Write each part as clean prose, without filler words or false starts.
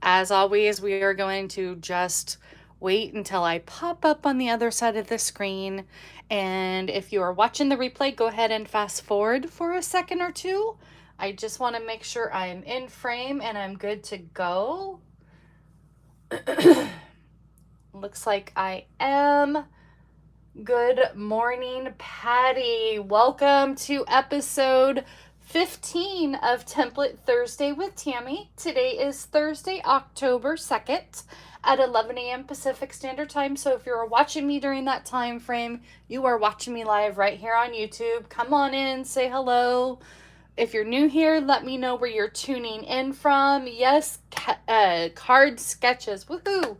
As always, we are going to just wait until I pop up on the other side of the screen. And if you are watching the replay, go ahead and fast forward for a second or two. I just want to make sure I'm in frame and I'm good to go. Looks like I am. Good morning, Patty. Welcome to episode 15 of Template Thursday with Tammy. Today is Thursday, October 2nd at 11 a.m. Pacific Standard Time. So if you're watching me during that time frame, you are watching me live right here on YouTube. Come on in, say hello. If you're new here, let me know where you're tuning in from. Yes, card sketches. Woohoo!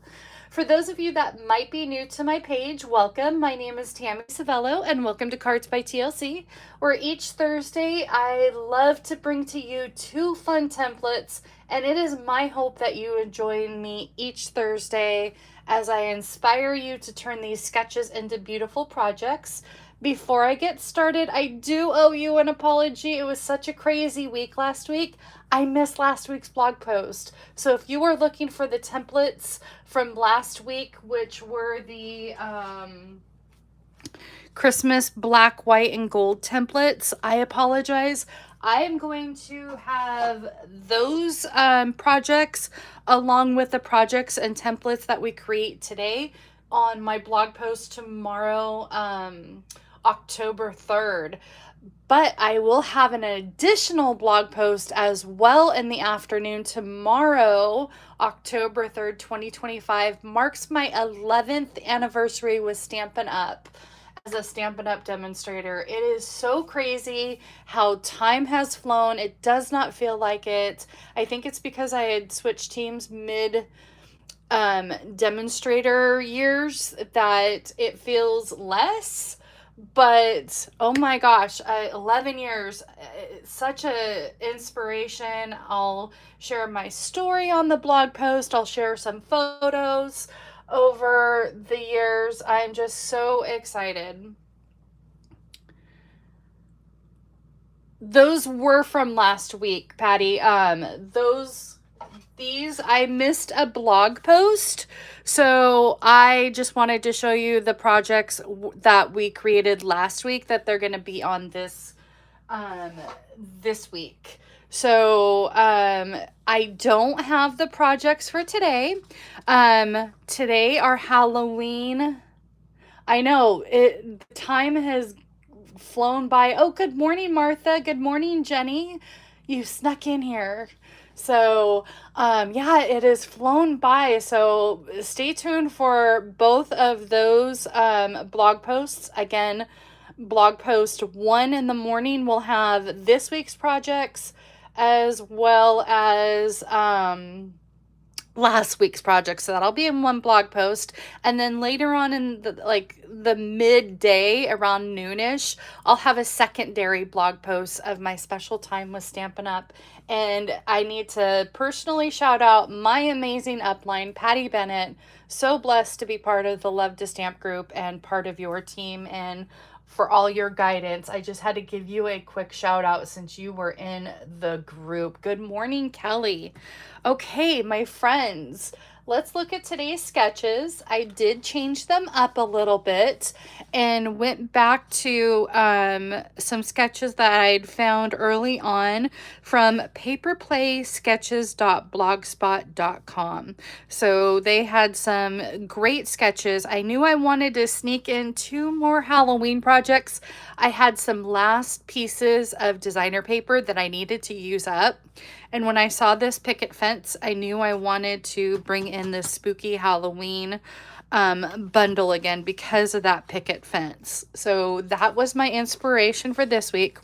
For those of you that might be new to my page, welcome. My name is Tammy Civello, and welcome to Cards by TLC, where each Thursday I love to bring to you 2 fun templates, and it is my hope that you join me each Thursday as I inspire you to turn these sketches into beautiful projects. Before I get started, I do owe you an apology. It was such a crazy week last week. I missed last week's blog post. So if you are looking for the templates from last week, which were the Christmas black, white, and gold templates, I apologize. I am going to have those projects along with the projects and templates that we create today on my blog post tomorrow, October 3rd. But I will have an additional blog post as well in the afternoon tomorrow. October 3rd, 2025 marks my 11th anniversary with Stampin' Up as a Stampin' Up demonstrator. It is so crazy how time has flown. It does not feel like it. I think it's because I had switched teams mid demonstrator years that it feels less. But oh my gosh, 11 years, such a inspiration. I'll share my story on the blog post. I'll share some photos over the years. I'm just so excited. Those were from last week, Patty. These, I missed a blog post, so I just wanted to show you the projects that we created last week that they're going to be on this week. So I don't have the projects for today. Today are Halloween. I know time has flown by. Oh, good morning, Martha. Good morning, Jenny. You snuck in here. So, yeah, it has flown by. So stay tuned for both of those blog posts. Again, blog post 1 in the morning will have this week's projects as well as last week's project, so that'll be in one blog post. And then later on in the midday around noonish, I'll have a secondary blog post of my special time with Stampin' Up. And I need to personally shout out my amazing upline, Patty Bennett. So blessed to be part of the Love to Stamp group and part of your team, and for all your guidance. I just had to give you a quick shout out since you were in the group. Good morning, Kelly. Okay, my friends, let's look at today's sketches. I did change them up a little bit and went back to some sketches that I'd found early on from paperplaysketches.blogspot.com. So they had some great sketches. I knew I wanted to sneak in 2 more Halloween projects. I had some last pieces of designer paper that I needed to use up. And when I saw this picket fence, I knew I wanted to bring in this spooky Halloween bundle again because of that picket fence. So that was my inspiration for this week.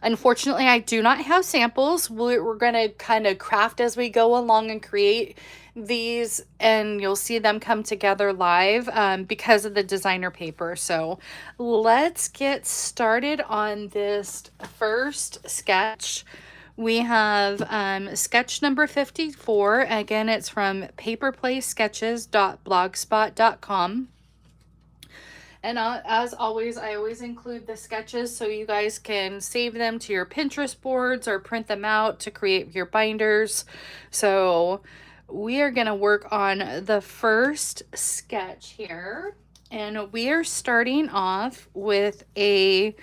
Unfortunately, I do not have samples. We're going to kind of craft as we go along and create these, and you'll see them come together live because of the designer paper. So let's get started on this first sketch. We have sketch number 54. Again, it's from paperplaysketches.blogspot.com. And as always, I always include the sketches so you guys can save them to your Pinterest boards or print them out to create your binders. So we are going to work on the first sketch here. And we are starting off with a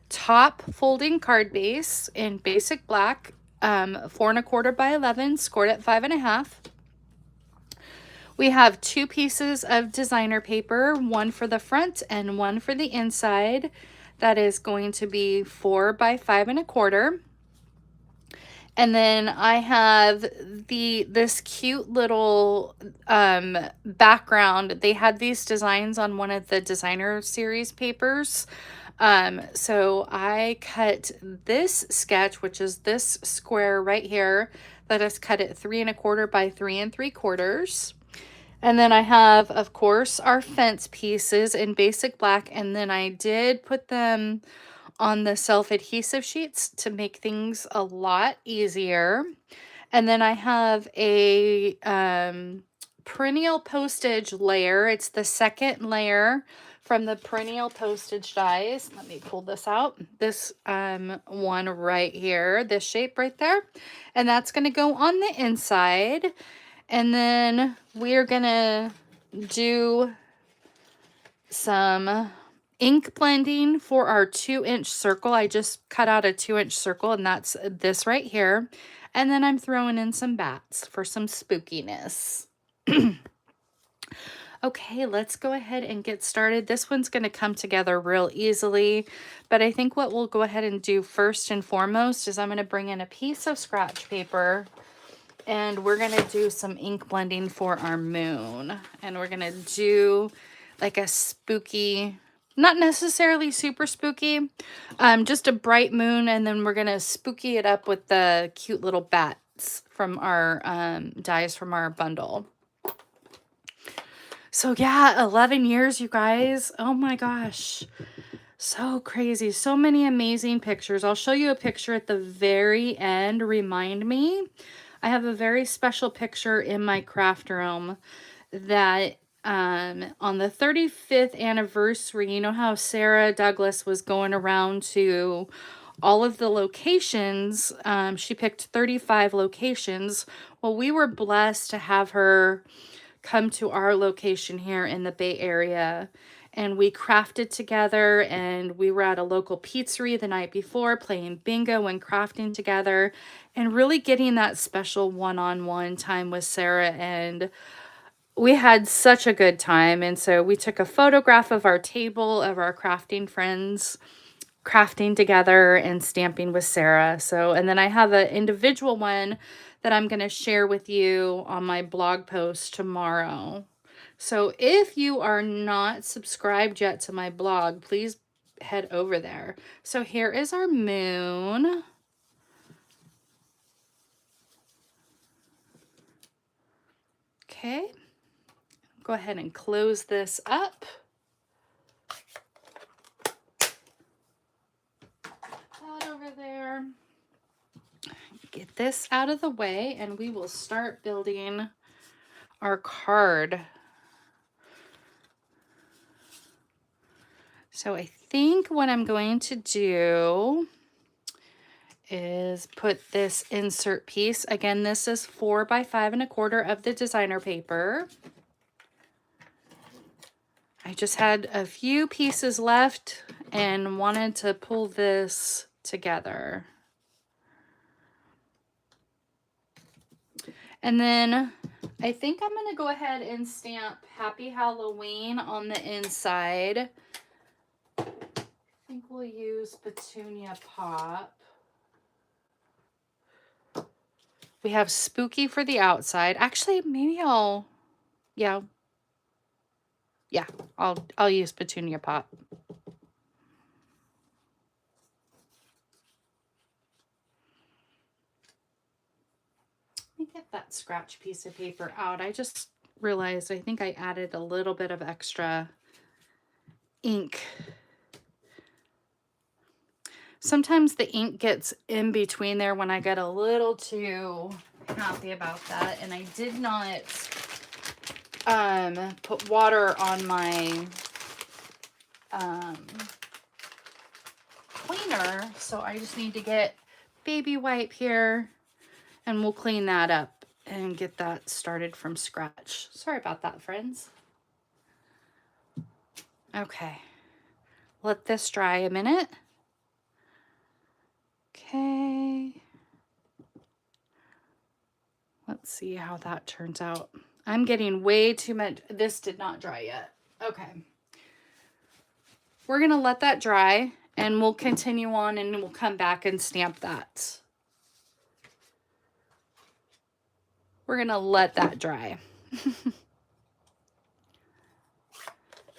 top folding card base in basic black, 4¼ by 11, scored at 5½. We have 2 pieces of designer paper, one for the front and one for the inside. That is going to be 4 by 5¼ And then I have this cute little background. They had these designs on one of the designer series papers. So I cut this sketch, which is this square right here, that is cut at 3¼ by 3¾ And then I have, of course, our fence pieces in basic black, and then I did put them on the self-adhesive sheets to make things a lot easier. And then I have a perennial postage layer. It's the second layer from the perennial postage dies. Let me pull this out. This one right here, this shape right there. And that's going to go on the inside. And then we're going to do some ink blending for our 2-inch circle. I just cut out a 2-inch circle, and that's this right here. And then I'm throwing in some bats for some spookiness. Okay, let's go ahead and get started. This one's going to come together real easily, but I think what we'll go ahead and do first and foremost is I'm going to bring in a piece of scratch paper, and we're going to do some ink blending for our moon. And we're going to do like a spooky, not necessarily super spooky, just a bright moon. And then we're going to spooky it up with the cute little bats from our dies from our bundle. So yeah, 11 years, you guys. Oh my gosh. So crazy. So many amazing pictures. I'll show you a picture at the very end. Remind me. I have a very special picture in my craft room that on the 35th anniversary, you know how Sarah Douglas was going around to all of the locations. She picked 35 locations. Well, we were blessed to have her come to our location here in the Bay Area. And we crafted together, and we were at a local pizzeria the night before playing bingo and crafting together and really getting that special one-on-one time with Sarah. And we had such a good time. And so we took a photograph of our table of our crafting friends crafting together and stamping with Sarah. So, and then I have an individual one that I'm going to share with you on my blog post tomorrow. So if you are not subscribed yet to my blog, please head over there. So here is our moon. Okay. Go ahead and close this up. That over there. Get this out of the way, and we will start building our card. So I think what I'm going to do is put this insert piece. Again, this is 4 by 5¼ of the designer paper. I just had a few pieces left and wanted to pull this together. And then I think I'm going to go ahead and stamp Happy Halloween on the inside. I think we'll use Petunia Pop. We have Spooky for the outside. Actually, maybe I'll use Petunia Pop. Let me get that scratch piece of paper out. I just realized I think I added a little bit of extra ink. Sometimes the ink gets in between there when I get a little too happy about that. And I did not put water on my cleaner, so I just need to get baby wipe here and we'll clean that up and get that started from scratch. Sorry about that, friends. Okay, let this dry a minute. Okay, let's see how that turns out. I'm getting way too much. This did not dry yet. Okay, we're gonna let that dry and we'll continue on and we'll come back and stamp that. We're gonna let that dry.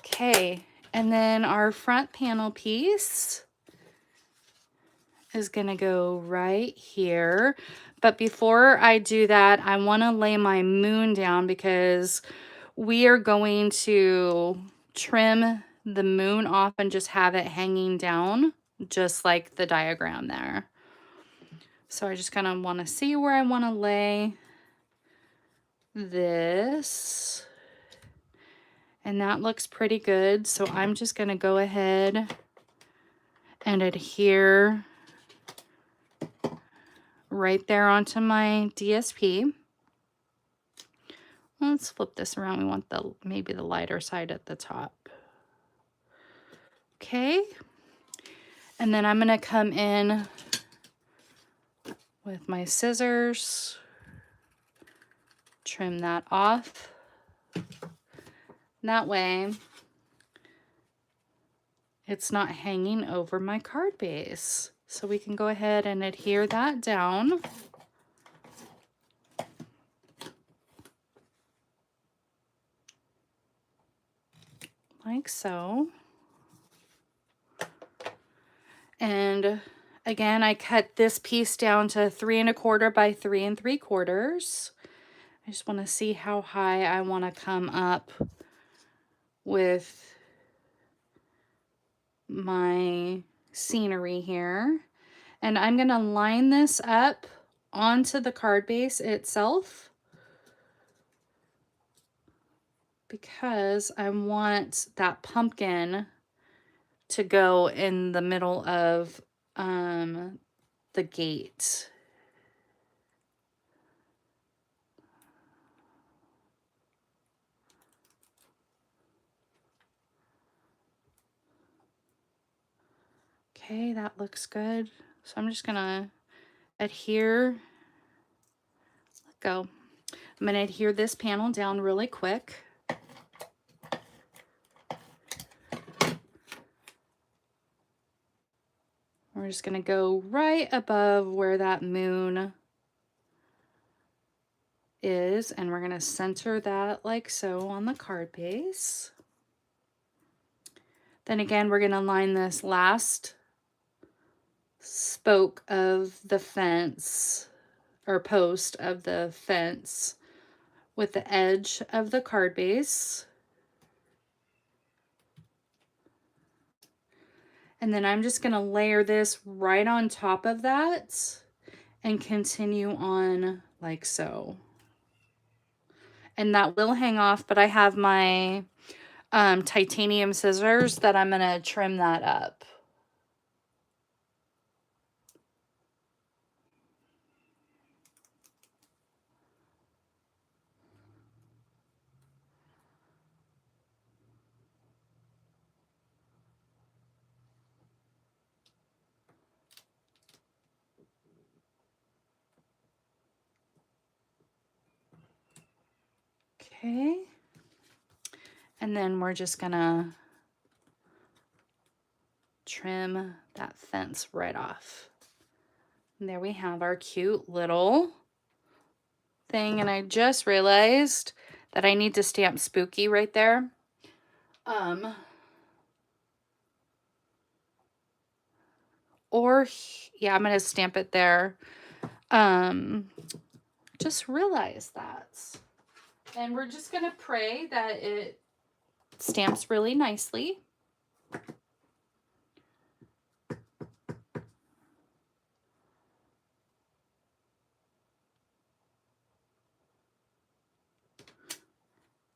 Okay, and then our front panel piece is gonna go right here. But before I do that, I wanna lay my moon down because we are going to trim the moon off and just have it hanging down, just like the diagram there. So I just kind of wanna see where I wanna lay this. And that looks pretty good. So I'm just gonna go ahead and adhere right there onto my DSP. Let's flip this around. We want maybe the lighter side at the top. Okay. And then I'm gonna come in with my scissors, trim that off. That way it's not hanging over my card base. So we can go ahead and adhere that down. Like so. And again, I cut this piece down to 3 1/4 by 3 3/4. I just want to see how high I want to come up with my scenery here. And I'm going to line this up onto the card base itself because I want that pumpkin to go in the middle of the gate. Okay, that looks good. So I'm just gonna adhere, let go. I'm gonna adhere this panel down really quick. We're just gonna go right above where that moon is, and we're gonna center that like so on the card base. Then again, we're gonna line this last spoke of the fence or post of the fence with the edge of the card base. And then I'm just gonna layer this right on top of that and continue on like so. And that will hang off, but I have my titanium scissors that I'm gonna trim that up. Okay. And then we're just gonna trim that fence right off. And there we have our cute little thing. And I just realized that I need to stamp spooky right there. Or yeah, I'm gonna stamp it there. Just realized that. And we're just gonna pray that it stamps really nicely.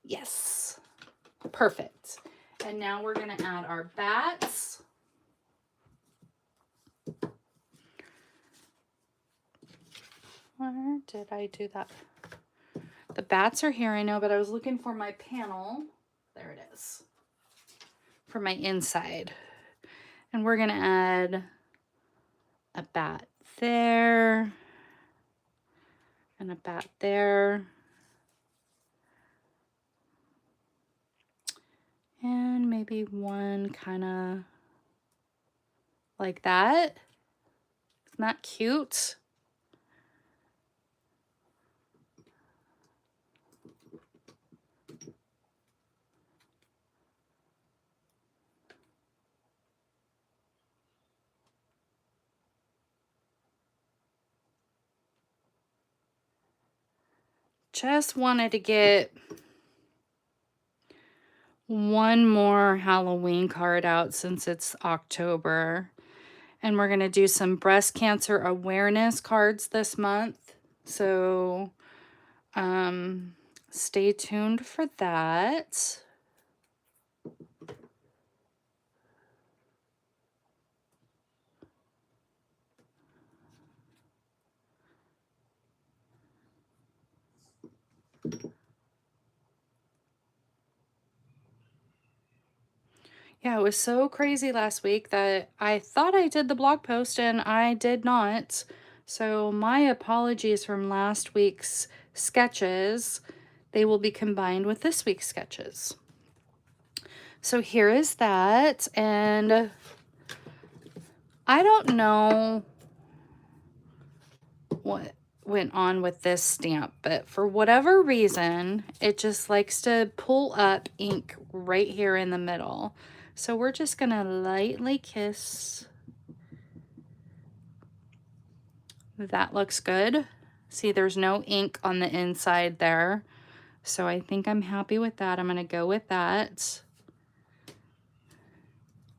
Yes, perfect. And now we're going to add our bats. Where did I do that? The bats are here, I know, but I was looking for my panel. There it is. For my inside. And we're going to add a bat there. And a bat there. And maybe one kind of like that. Isn't that cute? Just wanted to get one more Halloween card out since it's October. And we're going to do some breast cancer awareness cards this month. So stay tuned for that. Yeah, it was so crazy last week that I thought I did the blog post and I did not. So my apologies from last week's sketches. They will be combined with this week's sketches. So here is that. And I don't know what went on with this stamp, but for whatever reason, it just likes to pull up ink right here in the middle. So we're just gonna lightly kiss. That looks good. See, there's no ink on the inside there. So I think I'm happy with that. I'm gonna go with that.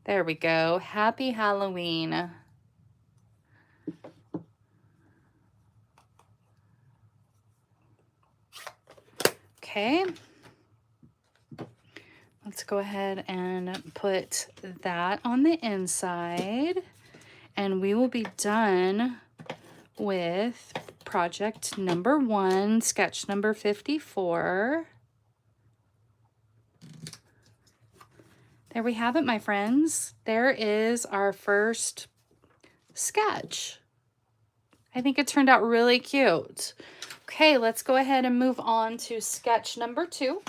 There we go. Happy Halloween. Okay. Let's go ahead and put that on the inside. And we will be done with project number 1, sketch number 54. There we have it, my friends. There is our first sketch. I think it turned out really cute. Okay, let's go ahead and move on to sketch number 2.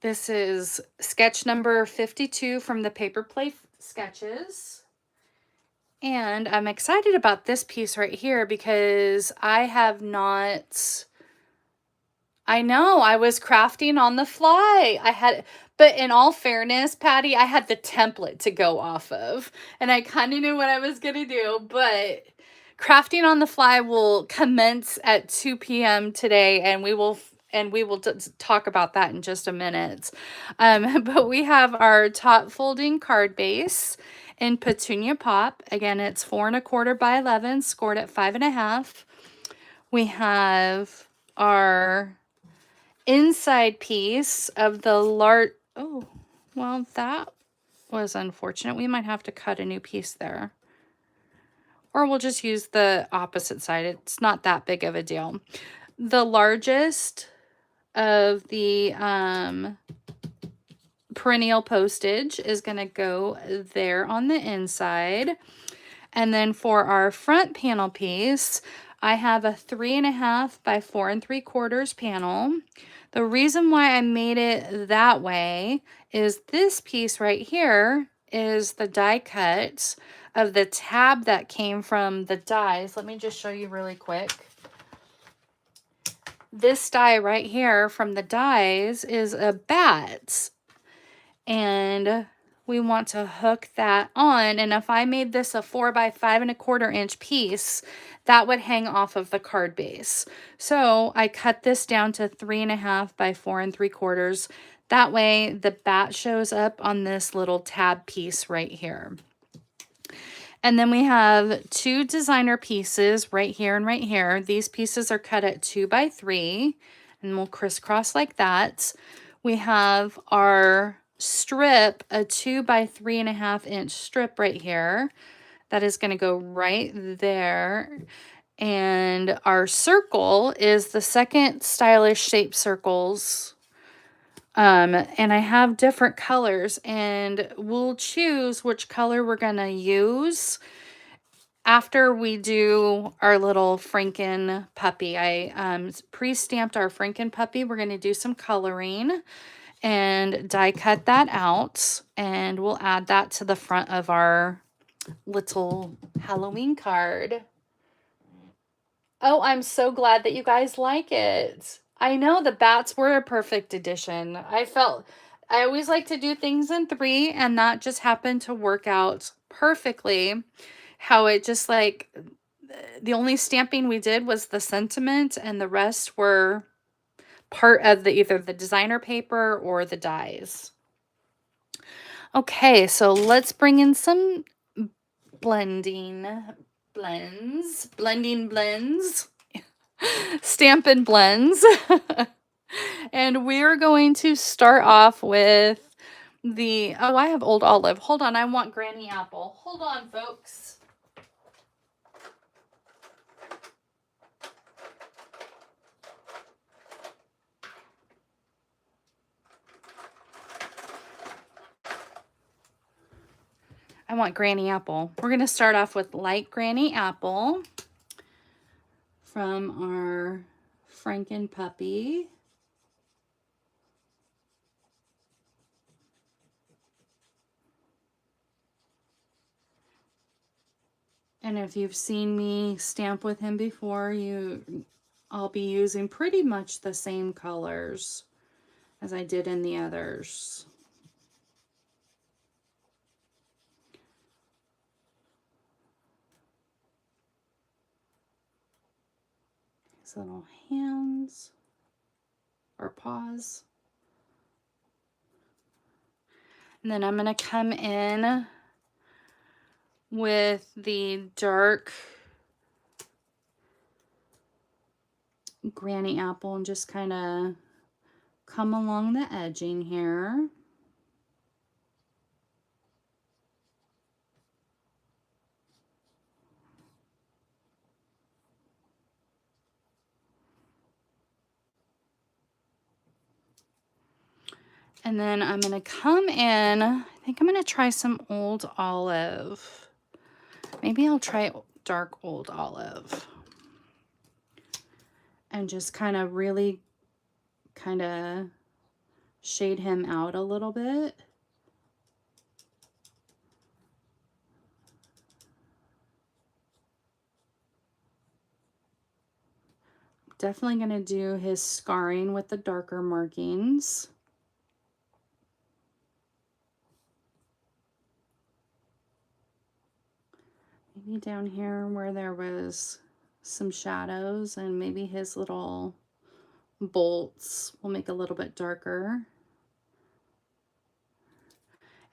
This is sketch number 52 from the Paper Play Sketches. And I'm excited about this piece right here because I have not... I know, I was crafting on the fly. But in all fairness, Patty, I had the template to go off of. And I kind of knew what I was going to do, but crafting on the fly will commence at 2 p.m. today, and we will talk about that in just a minute. But we have our top folding card base in Petunia Pop. Again, it's 4 1/4 by 11, scored at 5.5. We have our inside piece of the oh, well, that was unfortunate. We might have to cut a new piece there. Or we'll just use the opposite side. It's not that big of a deal. The largest of the perennial postage is going to go there on the inside. And then for our front panel piece, I have a 3.5 by 4 3/4 panel. The reason why I made it that way is this piece right here is the die cut of the tab that came from the dies. Let me just show you really quick. This die right here from the dies is a bat. And we want to hook that on. And if I made this a 4 by 5 1/4 inch piece, that would hang off of the card base. So I cut this down to 3.5 by 4 3/4. That way the bat shows up on this little tab piece right here. And then we have 2 designer pieces right here and right here. These pieces are cut at 2 by 3, and we'll crisscross like that. we have our strip, a 2 by 3.5 inch strip right here. That is going to go right there. And our circle is the second stylish shape circles. And I have different colors, and we'll choose which color we're going to use after we do our little Franken puppy. I pre-stamped our Franken puppy. We're going to do some coloring and die cut that out, and we'll add that to the front of our little Halloween card. Oh, I'm so glad that you guys like it. I know the bats were a perfect addition. I always like to do things in 3, and that just happened to work out perfectly. How it just like, the only stamping we did was the sentiment, and the rest were part of either the designer paper or the dies. Okay, so let's bring in some blending blends, Stampin' Blends. And we're going to start off with oh, I have Old Olive. Hold on, I want Granny Apple. Hold on, folks. I want Granny Apple. We're going to start off with light Granny Apple from our Franken puppy. And if you've seen me stamp with him before, I'll be using pretty much the same colors as I did in the others. His little hands or paws. And then I'm going to come in with the dark Granny Apple and just kind of come along the edging here. And then I'm going to come in, I think I'm going to try some Old Olive. Maybe I'll try dark Old Olive. And just kind of really shade him out a little bit. Definitely going to do his scarring with the darker markings. Maybe down here where there was some shadows, and maybe his little bolts will make a little bit darker.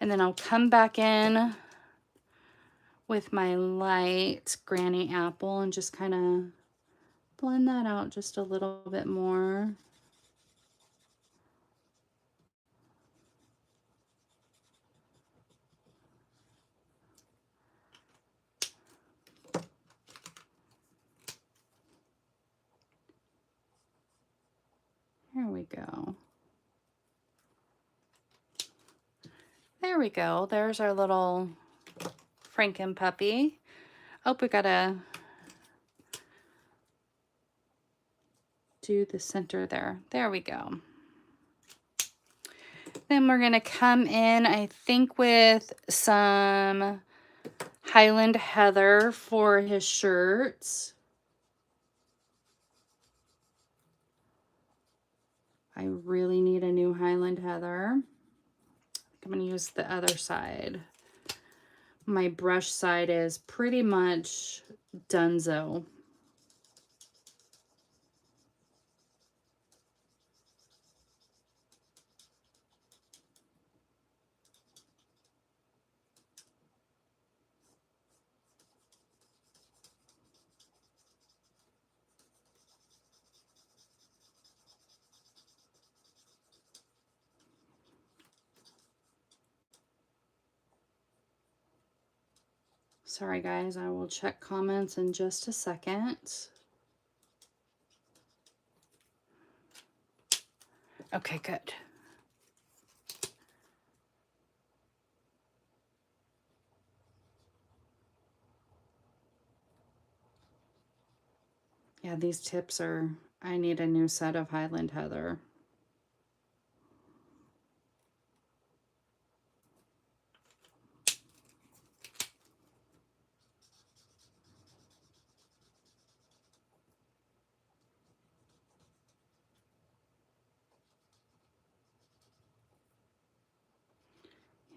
And then I'll come back in with my light Granny Apple and just kind of blend that out just a little bit more. There we go. There we go. There's our little Franken puppy. Oh, we gotta do the center there. There we go. Then we're gonna come in, I think, with some Highland Heather for his shirts. I really need a new Highland Heather. I'm going to use the other side. My brush side is pretty much donezo. Sorry guys, I will check comments in just a second. Okay, good. Yeah, these tips are, I need a new set of Highland Heather.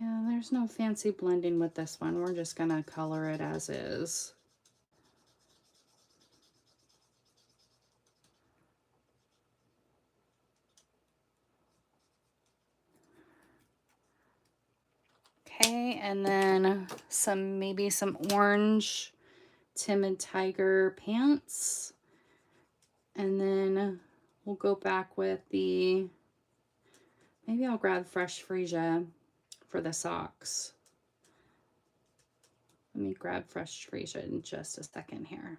Yeah, there's no fancy blending with this one. We're just gonna color it as is. Okay, and then maybe some orange Timid Tiger pants. And then we'll go back with maybe I'll grab Fresh Freesia for the socks. Let me grab Fresh Freesia in just a second here.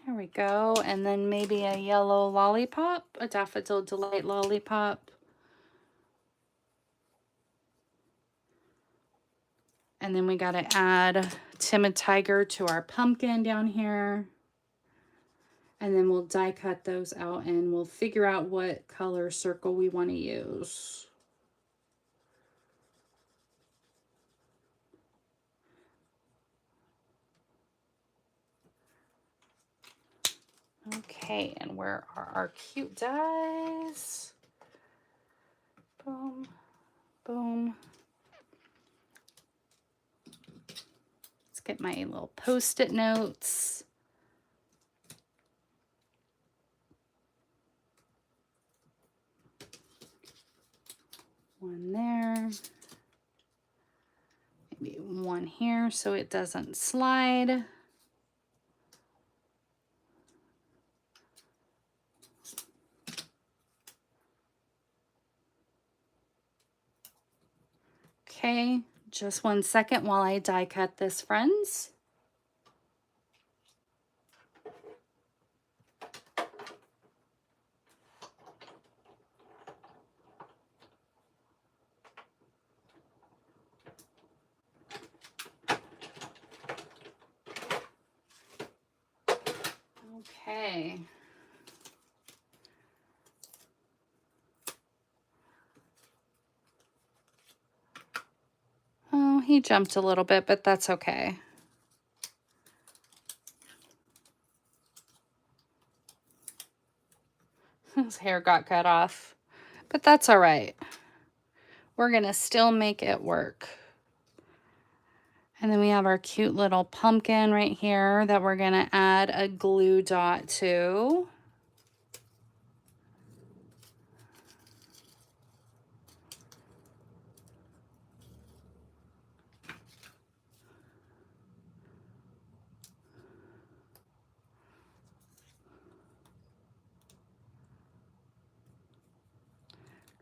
There we go. And then maybe a yellow lollipop, a Daffodil Delight lollipop. And then we got to add Timid Tiger to our pumpkin down here. And then we'll die cut those out and we'll figure out what color circle we want to use. Okay, and where are our cute dies? Boom, boom. Let's get my little Post-it notes. One there. Maybe one here so it doesn't slide. Okay, just 1 second while I die cut this, friends. Okay. Oh, he jumped a little bit, but that's okay. His hair got cut off, but that's all right. We're gonna still make it work. And then we have our cute little pumpkin right here that we're gonna add a glue dot to.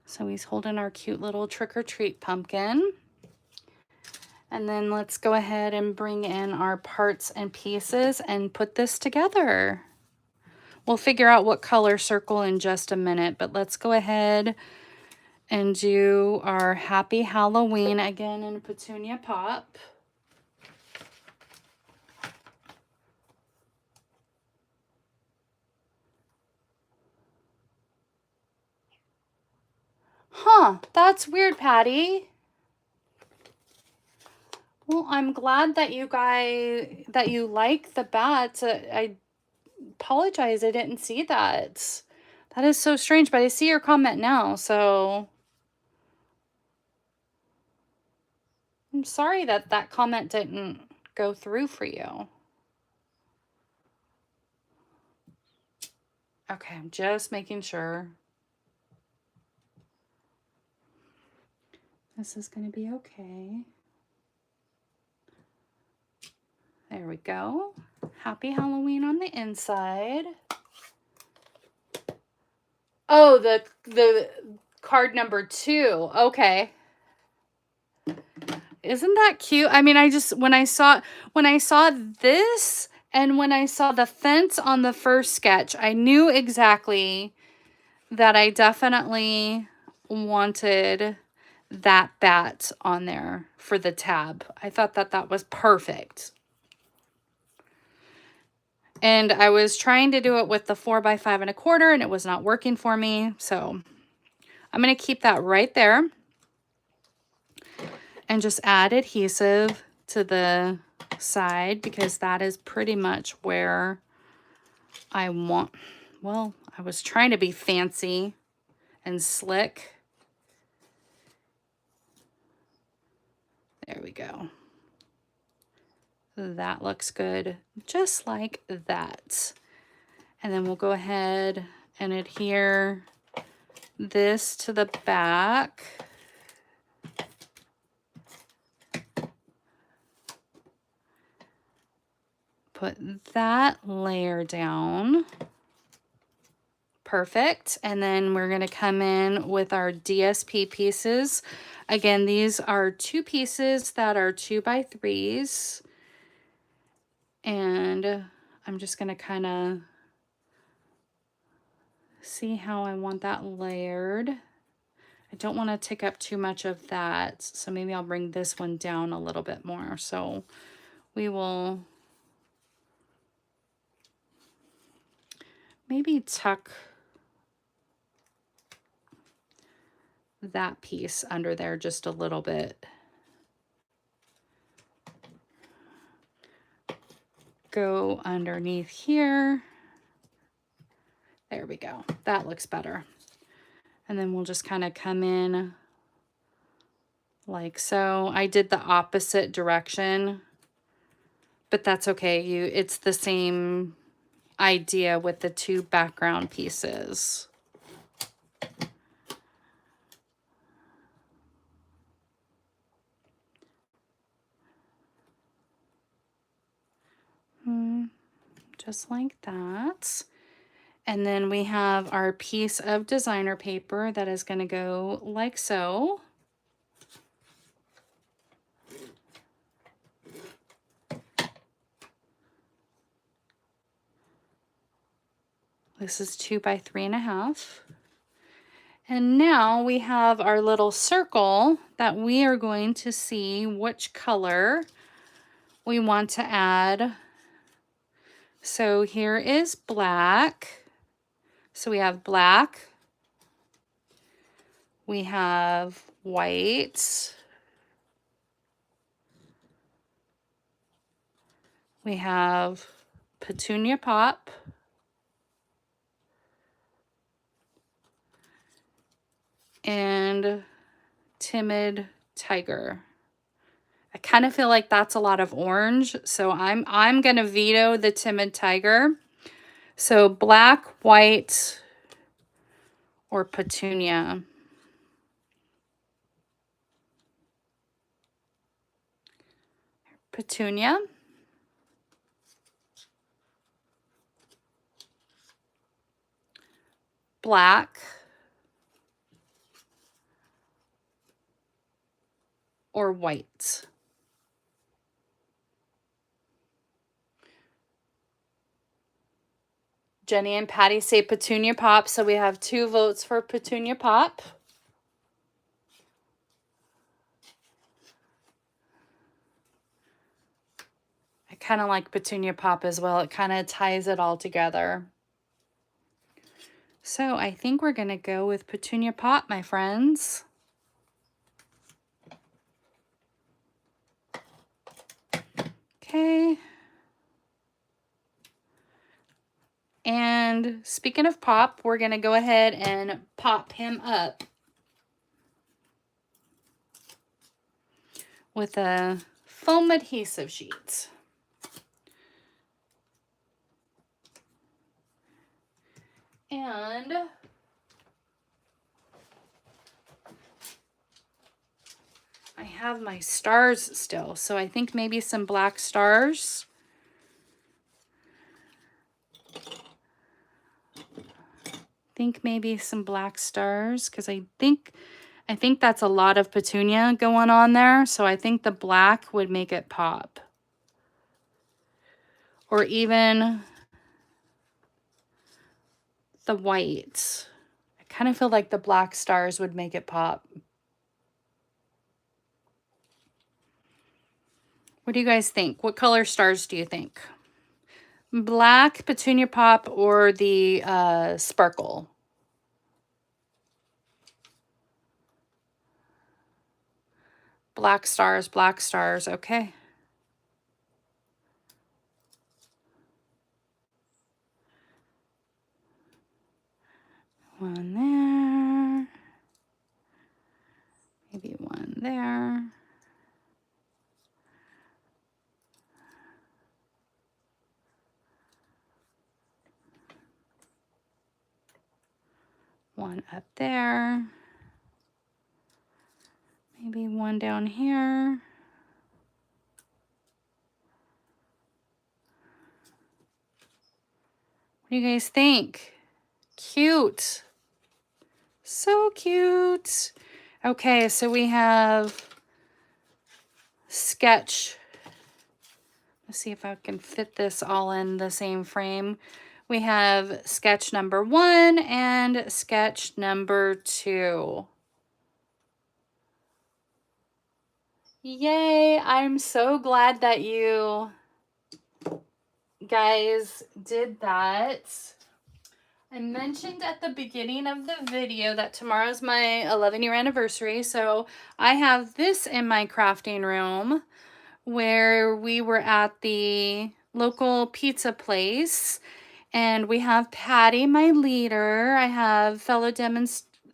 So he's holding our cute little trick-or-treat pumpkin. And then let's go ahead and bring in our parts and pieces and put this together. We'll figure out what color circle in just a minute, but let's go ahead and do our Happy Halloween again in Petunia Pop. Huh, that's weird, Patty. Well, I'm glad that you like the bats. I apologize, I didn't see that. That is so strange, but I see your comment now, so I'm sorry that that comment didn't go through for you. Okay, I'm just making sure. This is going to be okay. There we go. Happy Halloween on the inside. Oh, the card number 2. Okay. Isn't that cute? I mean, when I saw this and when I saw the fence on the first sketch, I knew exactly that I definitely wanted that bat on there for the tab. I thought that was perfect. And I was trying to do it with the 4x5 1/4 and it was not working for me. So I'm going to keep that right there and just add adhesive to the side because that is pretty much where I want. Well, I was trying to be fancy and slick. There we go. That looks good, just like that. And then we'll go ahead and adhere this to the back. Put that layer down. Perfect. And then we're going to come in with our DSP pieces. Again, these are 2 pieces that are 2x3s. And I'm just going to kind of see how I want that layered. I don't want to take up too much of that. So maybe I'll bring this one down a little bit more. So we will maybe tuck that piece under there just a little bit. Go underneath here. There we go. That looks better. And then we'll just kind of come in like so. I did the opposite direction, but that's okay. It's the same idea with the 2 background pieces. Just like that. And then we have our piece of designer paper that is going to go like so. This is 2x3.5. And now we have our little circle that we are going to see which color we want to add. So here is black. So we have black. We have white. We have petunia pop. And timid tiger. I kind of feel like that's a lot of orange, so I'm going to veto the timid tiger. So black, white, or petunia. Petunia. Black. Or white. Jenny and Patty say petunia pop, so we have 2 votes for petunia pop. I kind of like petunia pop as well. It kind of ties it all together. So I think we're going to go with petunia pop, my friends. Okay. And speaking of pop, we're going to go ahead and pop him up with a foam adhesive sheet. And I have my stars still, so I think maybe some black stars. think maybe some black stars, because I think that's a lot of petunia going on there. So I think the black would make it pop. Or even the white. I kind of feel like the black stars would make it pop. What do you guys think? What color stars do you think? Black, petunia pop, or the sparkle? Black stars, okay. One there. Maybe one there. One up there. Maybe one down here. What do you guys think? Cute. So cute. Okay, so we have sketch. Let's see if I can fit this all in the same frame. We have sketch number 1 and sketch number 2. Yay, I'm so glad that you guys did that. I mentioned at the beginning of the video that tomorrow's my 11-year anniversary, so I have this in my crafting room where we were at the local pizza place, and we have Patty, my leader. I have fellow Stampin'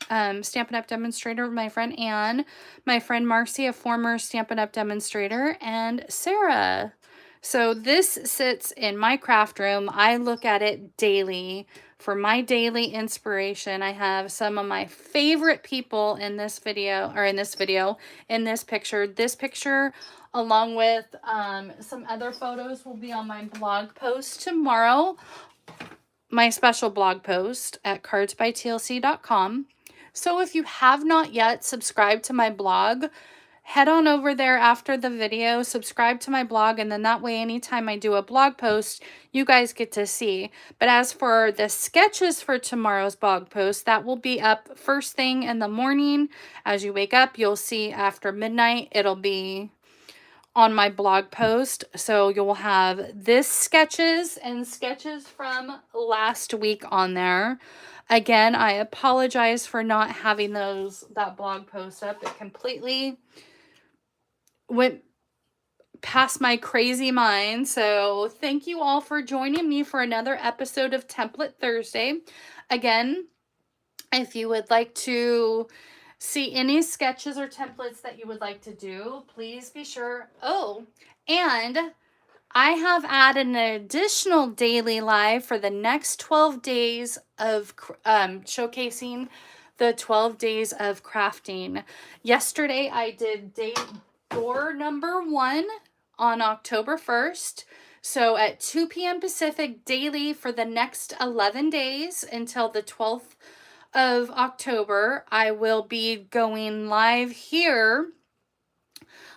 Up! Demonstrator, my friend Anne, my friend Marcy, a former Stampin' Up! Demonstrator, and Sarah. So this sits in my craft room. I look at it daily for my daily inspiration. I have some of my favorite people in this video, or in this picture. This picture, along with some other photos, will be on my blog post tomorrow. My special blog post at cardsbytlc.com. So if you have not yet subscribed to my blog, head on over there after the video, subscribe to my blog, and then that way anytime I do a blog post, you guys get to see. But as for the sketches for tomorrow's blog post, that will be up first thing in the morning. As you wake up, you'll see after midnight, it'll be on my blog post. So you'll have this sketches and sketches from last week on there. Again, I apologize for not having that blog post up. It completely went past my crazy mind. So thank you all for joining me for another episode of Template Thursday. Again, if you would like to see any sketches or templates that you would like to do, please be sure. Oh, and I have added an additional daily live for the next 12 days of showcasing the 12 days of crafting. Yesterday, I did door number 1 on October 1st. So at 2 p.m. Pacific daily for the next 11 days until the 12th of October, I will be going live here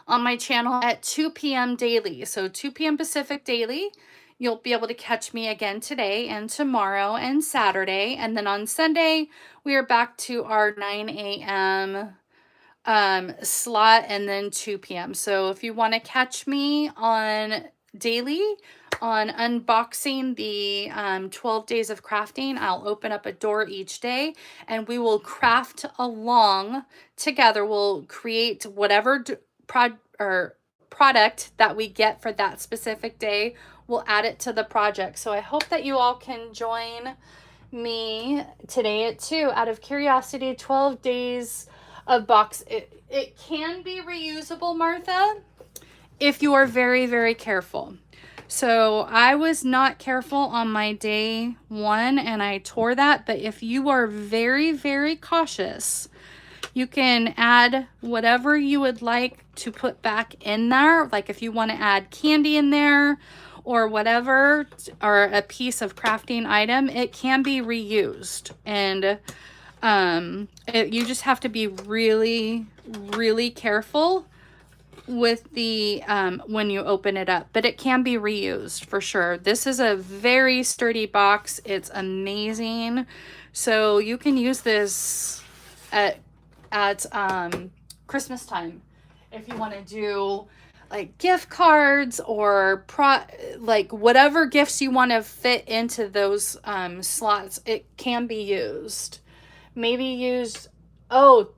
on my channel at 2 p.m. daily. So 2 p.m. Pacific daily. You'll be able to catch me again today and tomorrow and Saturday. And then on Sunday, we are back to our 9 a.m. Slot, and then 2 p.m. So if you want to catch me on daily on unboxing the 12 days of crafting, I'll open up a door each day and we will craft along together. We'll create whatever product that we get for that specific day. We'll add it to the project. So I hope that you all can join me today at 2. Out of curiosity, 12 days of box. It can be reusable, Martha, if you are very, very careful. So I was not careful on my day 1 and I tore that. But if you are very, very cautious, you can add whatever you would like to put back in there. Like if you want to add candy in there, or whatever, or a piece of crafting item, it can be reused. And you just have to be really, really careful with the when you open it up, but it can be reused for sure. This is a very sturdy box. It's amazing. So you can use this at Christmas time if you want to do like gift cards or like whatever gifts you want to fit into those slots. It can be used. Maybe use, oh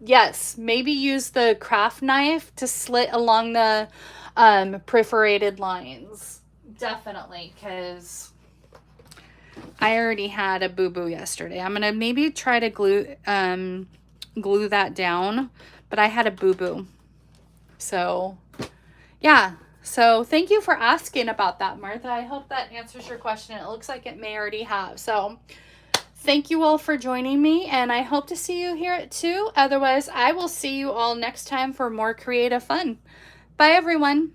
yes, maybe use the craft knife to slit along the perforated lines. Definitely, because I already had a boo-boo yesterday. I'm gonna maybe try to glue that down, but I had a boo-boo. So yeah, so thank you for asking about that, Martha. I hope that answers your question. It looks like it may already have. So thank you all for joining me, and I hope to see you here at 2. Otherwise, I will see you all next time for more creative fun. Bye, everyone.